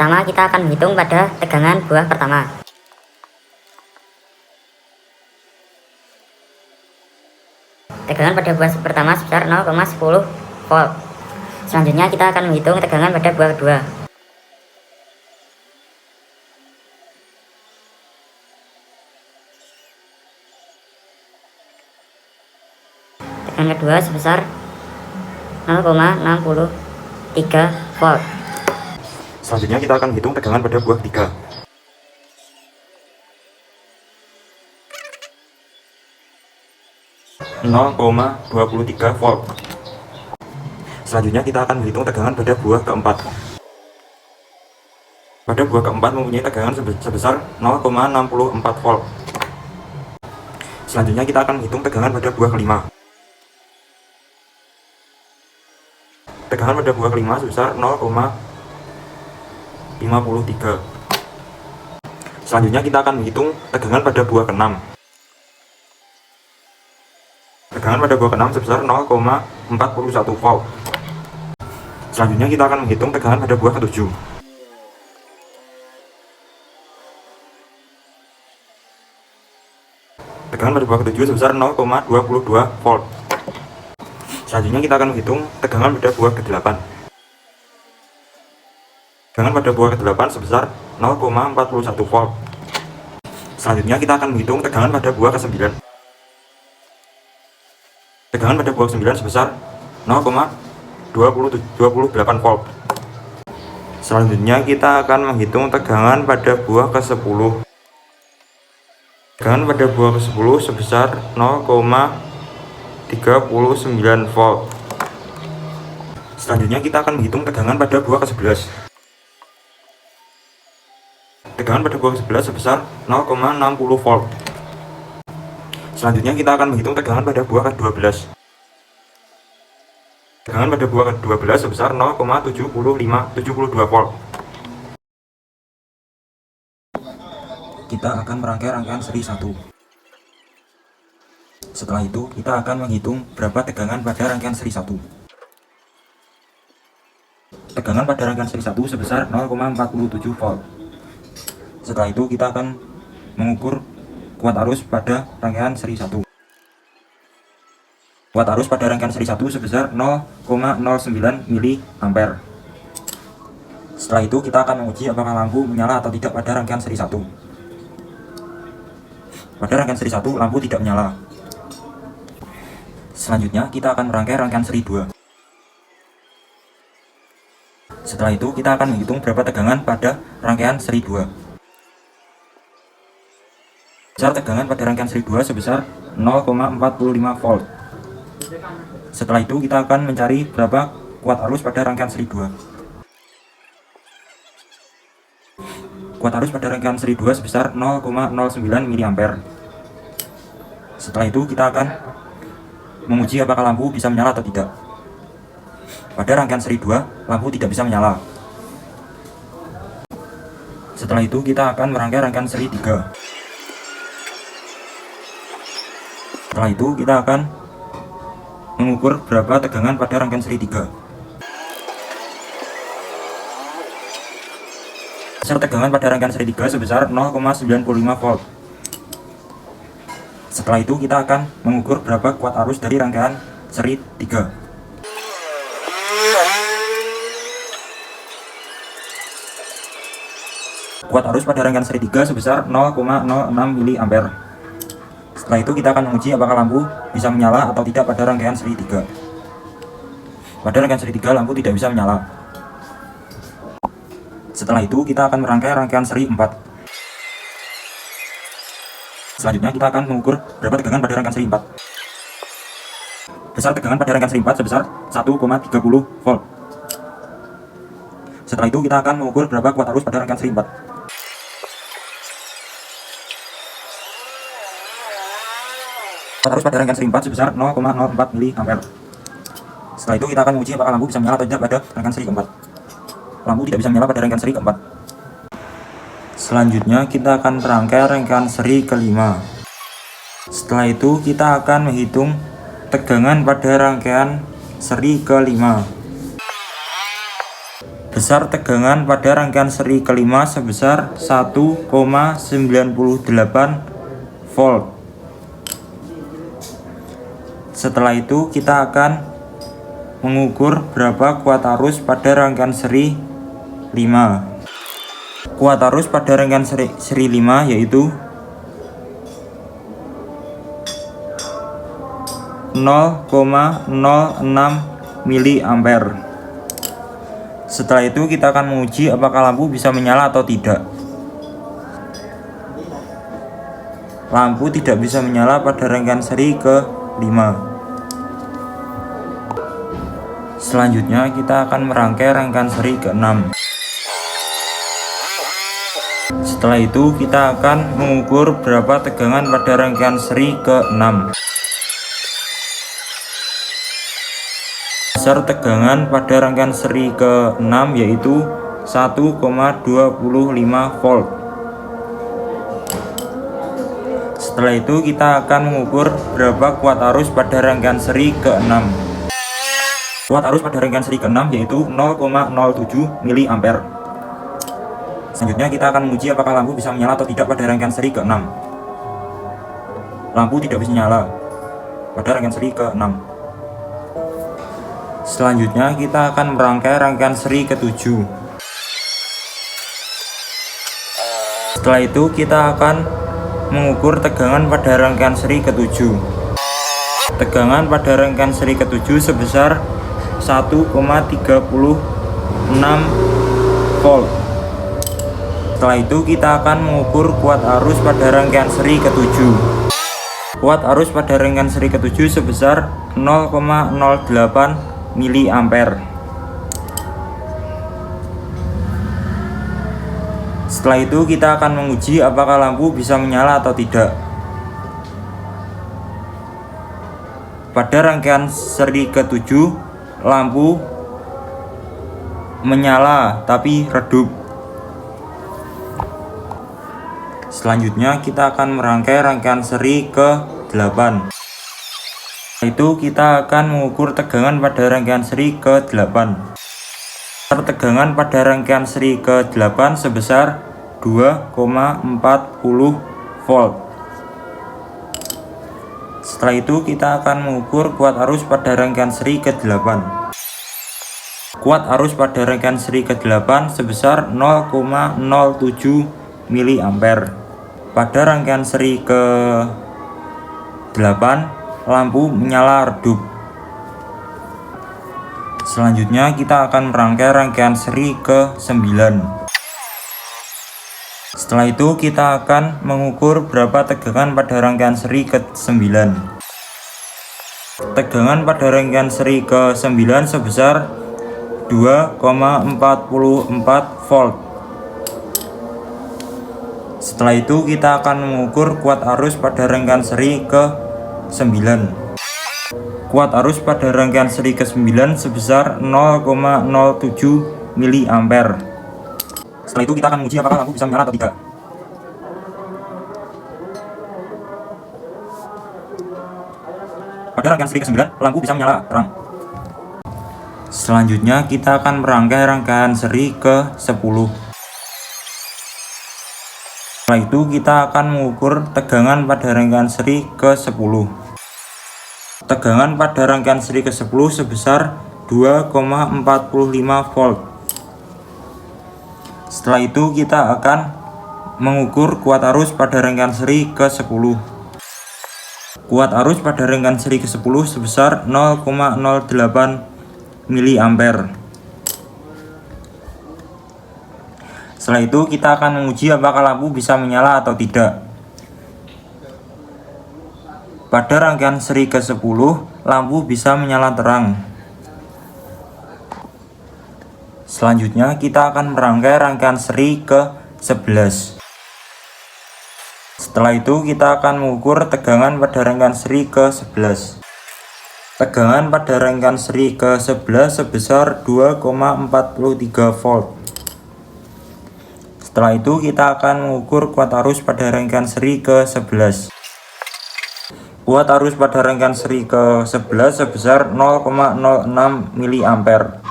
Pertama kita akan menghitung pada tegangan buah pertama. Tegangan pada buah pertama sebesar 0,10 volt. Selanjutnya kita akan menghitung tegangan pada buah kedua. Tegangan kedua sebesar 0,63 volt. Selanjutnya kita akan menghitung tegangan pada buah ketiga. (0,23 volt). Selanjutnya kita akan menghitung tegangan pada buah keempat. Pada buah keempat mempunyai tegangan sebesar 0,64 volt. Selanjutnya kita akan menghitung tegangan pada buah kelima. Tegangan pada buah kelima sebesar 0,53. Selanjutnya kita akan menghitung tegangan pada buah keenam. Tegangan pada buah keenam sebesar 0,41 volt. Selanjutnya kita akan menghitung tegangan pada buah ketujuh. Tegangan pada buah ketujuh sebesar 0,22 volt. Selanjutnya kita akan menghitung tegangan pada buah ke-8. Tegangan pada buah ke-8 sebesar 0,41 volt. Selanjutnya kita akan menghitung tegangan pada buah ke-9. Tegangan pada buah ke-9 sebesar 0,28 volt. Selanjutnya kita akan menghitung tegangan pada buah ke-10. Tegangan pada buah ke-10 sebesar 0,39 volt. Selanjutnya kita akan menghitung tegangan pada buah ke-11. Tegangan pada buah ke-11 sebesar 0,60 volt. Selanjutnya kita akan menghitung tegangan pada buah ke-12. Tegangan pada buah ke-12 sebesar 0,72 volt. Kita akan merangkai rangkaian seri 1. Setelah itu, kita akan menghitung berapa tegangan pada rangkaian seri 1. Tegangan pada rangkaian seri 1 sebesar 0,47 volt. Setelah itu, kita akan mengukur kuat arus pada rangkaian seri 1. Kuat arus pada rangkaian seri 1 sebesar 0,09 mA. Setelah itu, kita akan menguji apakah lampu menyala atau tidak pada rangkaian seri 1. Pada rangkaian seri 1, lampu tidak menyala. Selanjutnya, kita akan merangkai rangkaian seri 2. Setelah itu, kita akan menghitung berapa tegangan pada rangkaian seri 2. Besar tegangan pada rangkaian seri 2 sebesar 0,45 volt. Setelah itu, kita akan mencari berapa kuat arus pada rangkaian seri 2. Kuat arus pada rangkaian seri 2 sebesar 0,09 mA. Setelah itu, kita akan menguji apakah lampu bisa menyala atau tidak. Pada rangkaian seri 2, lampu tidak bisa menyala. Setelah itu, kita akan merangkai rangkaian seri 3. Setelah itu, kita akan mengukur berapa tegangan pada rangkaian seri 3. Besar tegangan pada rangkaian seri 3 sebesar 0,95 volt. Setelah itu, kita akan mengukur berapa kuat arus dari rangkaian seri 3. Kuat arus pada rangkaian seri 3 sebesar 0,06 mA. Setelah itu, kita akan menguji apakah lampu bisa menyala atau tidak pada rangkaian seri 3. Pada rangkaian seri 3, lampu tidak bisa menyala. Setelah itu, kita akan merangkai rangkaian seri 4. Selanjutnya, kita akan mengukur berapa tegangan pada rangkaian seri 4. Besar tegangan pada rangkaian seri 4 sebesar 1,30 volt. Setelah itu, kita akan mengukur berapa kuat arus pada rangkaian seri 4. Kuat arus pada rangkaian seri 4 sebesar 0,04 mA. Setelah itu, kita akan menguji apakah lampu bisa menyala atau tidak pada rangkaian seri keempat. Lampu tidak bisa menyala pada rangkaian seri keempat. Selanjutnya, kita akan merangkai rangkaian seri kelima. Setelah itu, kita akan menghitung tegangan pada rangkaian seri kelima. Besar tegangan pada rangkaian seri kelima sebesar 1,98 volt. Setelah itu kita akan mengukur berapa kuat arus pada rangkaian seri 5. Kuat arus pada rangkaian seri 5 yaitu 0,06 miliampere. Setelah itu kita akan menguji apakah lampu bisa menyala atau tidak. Lampu tidak bisa menyala pada rangkaian seri ke-5. Selanjutnya kita akan merangkai rangkaian seri ke-6. Setelah itu kita akan mengukur berapa tegangan pada rangkaian seri ke-6. Besar tegangan pada rangkaian seri ke-6 yaitu 1,25 volt. Setelah itu kita akan mengukur berapa kuat arus pada rangkaian seri ke-6. Kuat arus pada rangkaian seri ke-6 yaitu 0,07 miliampere. Selanjutnya kita akan menguji apakah lampu bisa menyala atau tidak pada rangkaian seri ke-6. Lampu tidak bisa menyala pada rangkaian seri ke-6. Selanjutnya kita akan merangkai rangkaian seri ke-7. Setelah itu kita akan mengukur tegangan pada rangkaian seri ke-7. Tegangan pada rangkaian seri ke-7 sebesar 1,36 volt. Setelah itu kita akan mengukur kuat arus pada rangkaian seri ke-7. Kuat arus pada rangkaian seri ke-7 sebesar 0,08 miliampere. Setelah itu kita akan menguji apakah lampu bisa menyala atau tidak. Pada rangkaian seri ke-7 lampu menyala tapi redup. Selanjutnya kita akan merangkai rangkaian seri ke-8. Itu kita akan mengukur tegangan pada rangkaian seri ke-8. Tegangan pada rangkaian seri ke-8 sebesar 2,40 volt. Setelah itu kita akan mengukur kuat arus pada rangkaian seri ke-8. Kuat arus pada rangkaian seri ke-8 sebesar 0,07 miliampere. Pada rangkaian seri ke-8 lampu menyala redup. Selanjutnya kita akan merangkai rangkaian seri ke-9. Setelah itu kita akan mengukur berapa tegangan pada rangkaian seri ke-9. Tegangan pada rangkaian seri ke-9 sebesar 2,44 volt. Setelah itu kita akan mengukur kuat arus pada rangkaian seri ke-9. Kuat arus pada rangkaian seri ke-9 sebesar 0,07 miliampere. Setelah itu kita akan menguji apakah lampu bisa menyala atau tidak. Pada rangkaian seri ke-9 lampu bisa menyala terang. Selanjutnya kita akan merangkai rangkaian seri ke-10. Setelah itu kita akan mengukur tegangan pada rangkaian seri ke-10. Tegangan pada rangkaian seri ke-10 sebesar 2,45 volt. Setelah itu kita akan mengukur kuat arus pada rangkaian seri ke-10. Kuat arus pada rangkaian seri ke-10 sebesar 0,08 miliampere. Setelah itu kita akan menguji apakah lampu bisa menyala atau tidak. Pada rangkaian seri ke-10 lampu bisa menyala terang. Selanjutnya kita akan merangkai rangkaian seri ke-11. Setelah itu kita akan mengukur tegangan pada rangkaian seri ke-11. Tegangan pada rangkaian seri ke-11 sebesar 2,43 volt. Setelah itu kita akan mengukur kuat arus pada rangkaian seri ke-11. Kuat arus pada rangkaian seri ke-11 sebesar 0,06 miliampere.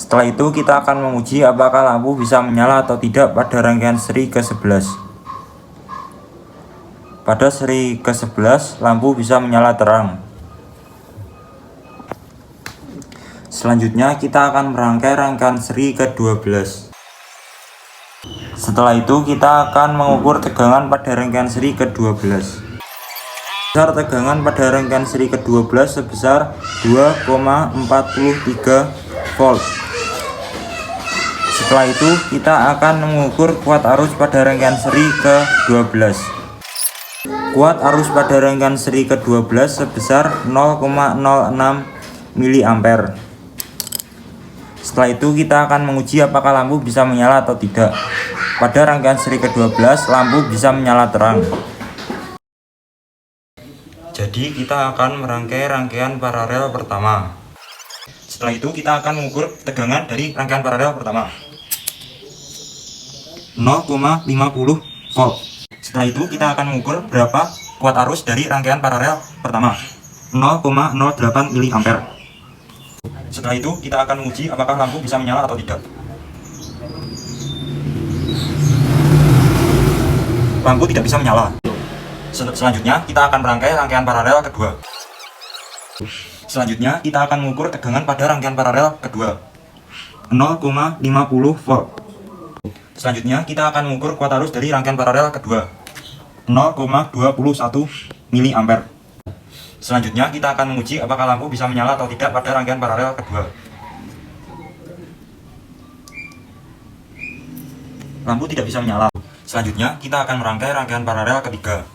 Setelah itu kita akan menguji apakah lampu bisa menyala atau tidak pada rangkaian seri ke-11. Pada seri ke-11 lampu bisa menyala terang. Selanjutnya kita akan merangkai rangkaian seri ke-12. Setelah itu kita akan mengukur tegangan pada rangkaian seri ke-12. Besar tegangan pada rangkaian seri ke-12 sebesar 2,43 volt. Setelah itu kita akan mengukur kuat arus pada rangkaian seri ke-12. Kuat arus pada rangkaian seri ke-12 sebesar 0,06 mA. Setelah itu kita akan menguji apakah lampu bisa menyala atau tidak. Pada rangkaian seri ke-12 lampu bisa menyala terang. Jadi kita akan merangkai rangkaian paralel pertama. Setelah itu kita akan mengukur tegangan dari rangkaian paralel pertama. 0,50 volt. Setelah itu kita akan mengukur berapa kuat arus dari rangkaian paralel pertama. 0,08 mA. Setelah itu kita akan menguji apakah lampu bisa menyala atau tidak. Lampu tidak bisa menyala. Selanjutnya kita akan merangkai rangkaian paralel kedua. Selanjutnya kita akan mengukur tegangan pada rangkaian paralel kedua. 0,50 volt. Selanjutnya kita akan mengukur kuat arus dari rangkaian paralel kedua. 0,21 mA. Selanjutnya kita akan menguji apakah lampu bisa menyala atau tidak pada rangkaian paralel kedua. Lampu tidak bisa menyala. Selanjutnya kita akan merangkai rangkaian paralel ketiga.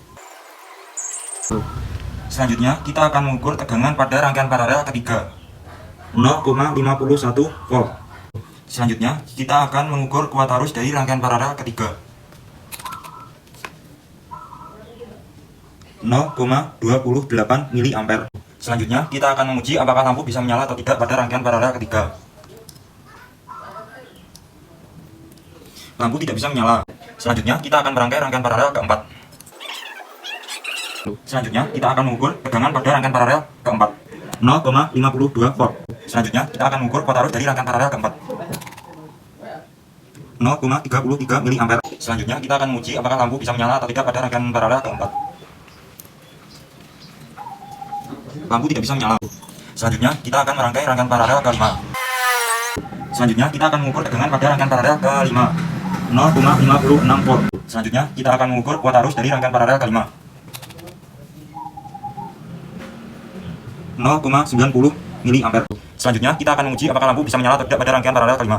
Selanjutnya kita akan mengukur tegangan pada rangkaian paralel ketiga. 0,51 volt. Selanjutnya kita akan mengukur kuat arus dari rangkaian paralel ketiga. 0,28 mA. Selanjutnya kita akan menguji apakah lampu bisa menyala atau tidak pada rangkaian paralel ketiga. Lampu tidak bisa menyala. Selanjutnya kita akan merangkai rangkaian paralel keempat. Selanjutnya kita akan mengukur tegangan pada rangkaian paralel keempat. 0,52 volt. Selanjutnya kita akan mengukur kuat arus dari rangkaian paralel keempat. 0,33 mA. Selanjutnya kita akan menguji apakah lampu bisa menyala atau tidak pada rangkaian paralel keempat. Lampu tidak bisa menyala. Selanjutnya kita akan merangkai rangkaian paralel kelima. Selanjutnya kita akan mengukur tegangan pada rangkaian paralel kelima. 0,56 volt. Selanjutnya kita akan mengukur kuat arus dari rangkaian paralel kelima. 0,90 mA. Selanjutnya kita akan menguji apakah lampu bisa menyala atau tidak pada rangkaian paralel kelima.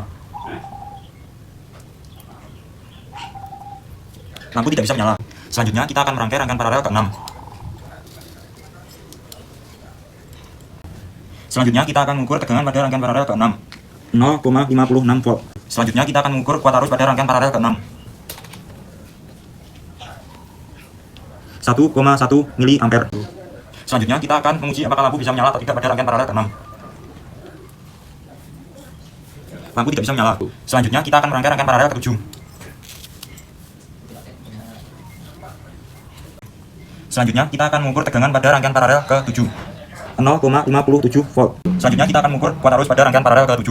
Lampu tidak bisa menyala. Selanjutnya kita akan merangkai rangkaian paralel ke-6. Selanjutnya kita akan mengukur tegangan pada rangkaian paralel ke-6. 0,56 volt. Selanjutnya kita akan mengukur kuat arus pada rangkaian paralel ke-6. 1,1 mA. Selanjutnya kita akan menguji apakah lampu bisa menyala atau tidak pada rangkaian paralel ke-6. Lampu tidak bisa menyala. Selanjutnya kita akan merangkai rangkaian paralel ke-7. Selanjutnya kita akan mengukur tegangan pada rangkaian paralel ke-7. 0,57 volt. Selanjutnya kita akan mengukur kuat arus pada rangkaian paralel ke-7.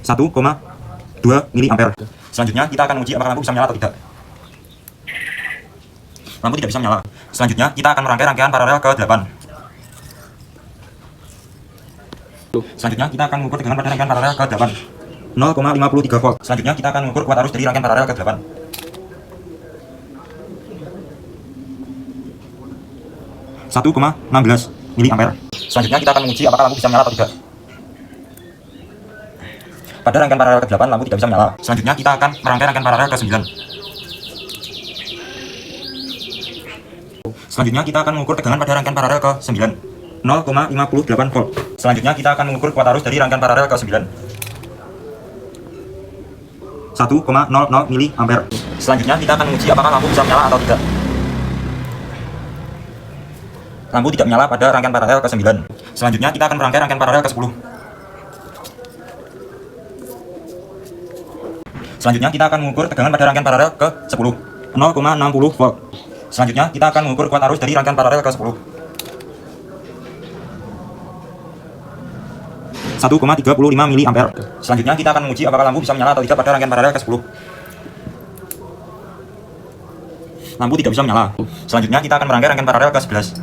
1,2 mA. Selanjutnya kita akan menguji apakah lampu bisa menyala atau tidak. Lampu tidak bisa menyala. Selanjutnya kita akan merangkai rangkaian paralel ke-8. Selanjutnya kita akan mengukur tegangan pada rangkaian paralel ke-8. 0,53 volt. Selanjutnya kita akan mengukur kuat arus dari rangkaian paralel ke-8. 1,16 mA. Selanjutnya kita akan menguji apakah lampu bisa menyala atau tidak. Pada rangkaian paralel ke-8 lampu tidak bisa menyala. Selanjutnya kita akan merangkai rangkaian paralel ke-9. Selanjutnya kita akan mengukur tegangan pada rangkaian paralel ke-9. 0,58 volt. Selanjutnya kita akan mengukur kuat arus dari rangkaian paralel ke-9. 1,00 mA. Selanjutnya kita akan menguji apakah lampu bisa menyala atau tidak. Lampu tidak menyala pada rangkaian paralel ke-9. Selanjutnya kita akan merangkai rangkaian paralel ke-10. Selanjutnya kita akan mengukur tegangan pada rangkaian paralel ke-10. 0,60 volt. Selanjutnya kita akan mengukur kuat arus dari rangkaian paralel ke-10. 1,35 mA. Selanjutnya kita akan menguji apakah lampu bisa menyala atau tidak pada rangkaian paralel ke-10. Lampu tidak bisa menyala. Selanjutnya kita akan merangkai rangkaian paralel ke-11.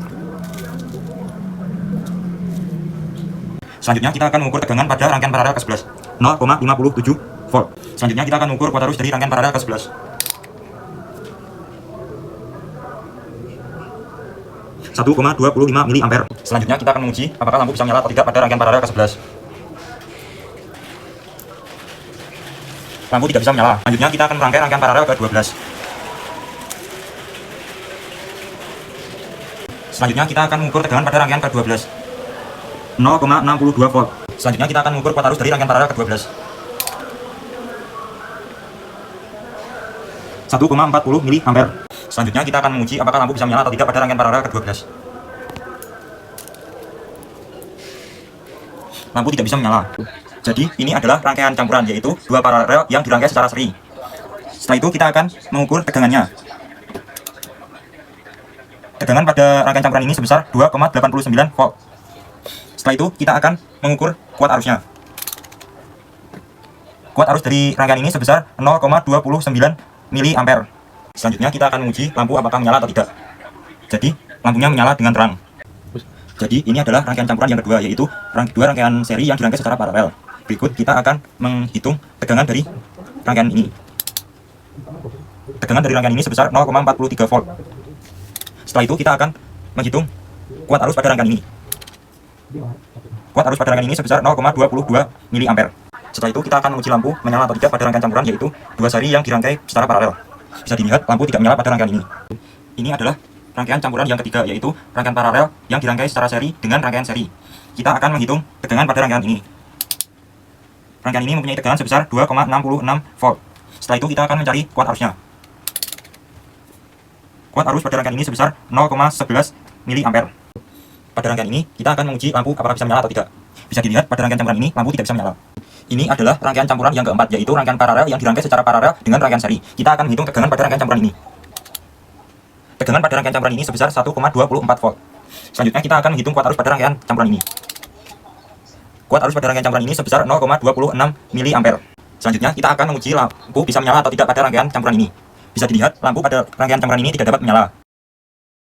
Selanjutnya kita akan mengukur tegangan pada rangkaian paralel ke-11, 0,57 volt. Selanjutnya kita akan mengukur kuat arus dari rangkaian paralel ke-11. 1,25 mA. Selanjutnya kita akan menguji apakah lampu bisa menyala atau tidak pada rangkaian paralel ke-11. Lampu tidak bisa menyala. Selanjutnya kita akan merangkai rangkaian paralel ke-12. Selanjutnya kita akan mengukur tegangan pada rangkaian ke-12, 0,62 volt. Selanjutnya kita akan mengukur kuat arus dari rangkaian paralel ke-12, 1,40 mA. Selanjutnya kita akan menguji apakah lampu bisa menyala atau tidak pada rangkaian paralel ke-12. Lampu tidak bisa menyala. Jadi ini adalah rangkaian campuran, yaitu dua paralel yang dirangkai secara seri. Setelah itu kita akan mengukur tegangannya. Tegangan pada rangkaian campuran ini sebesar 2,89 volt. Setelah itu kita akan mengukur kuat arusnya. Kuat arus dari rangkaian ini sebesar 0,29 mA. Selanjutnya kita akan menguji lampu apakah menyala atau tidak. Jadi lampunya menyala dengan terang. Jadi ini adalah rangkaian campuran yang kedua, yaitu dua rangkaian seri yang dirangkai secara paralel. Berikut kita akan menghitung tegangan dari rangkaian ini. Tegangan dari rangkaian ini sebesar 0,43 volt. Setelah itu kita akan menghitung kuat arus pada rangkaian ini. Kuat arus pada rangkaian ini sebesar 0,22 mA. Setelah itu kita akan menguji lampu menyala atau tidak pada rangkaian campuran, yaitu dua seri yang dirangkai secara paralel. Bisa dilihat lampu tidak menyala pada rangkaian ini. Ini adalah rangkaian campuran yang ketiga, yaitu rangkaian paralel yang dirangkai secara seri dengan rangkaian seri. Kita akan menghitung tegangan pada rangkaian ini. Rangkaian ini mempunyai tegangan sebesar 2,66 volt. Setelah itu kita akan mencari kuat arusnya. Kuat arus pada rangkaian ini sebesar 0,11 mA. Pada rangkaian ini kita akan menguji lampu apakah bisa menyala atau tidak. Bisa dilihat pada rangkaian campuran ini lampu tidak bisa menyala. Ini adalah rangkaian campuran yang keempat, yaitu rangkaian paralel yang dirangkai secara paralel dengan rangkaian seri. Kita akan menghitung tegangan pada rangkaian campuran ini. Tegangan pada rangkaian campuran ini sebesar 1,24 volt. Selanjutnya kita akan menghitung kuat arus pada rangkaian campuran ini. Kuat arus pada rangkaian campuran ini sebesar 0,26 mA. Selanjutnya kita akan menguji lampu bisa menyala atau tidak pada rangkaian campuran ini. Bisa dilihat lampu pada rangkaian campuran ini tidak dapat menyala.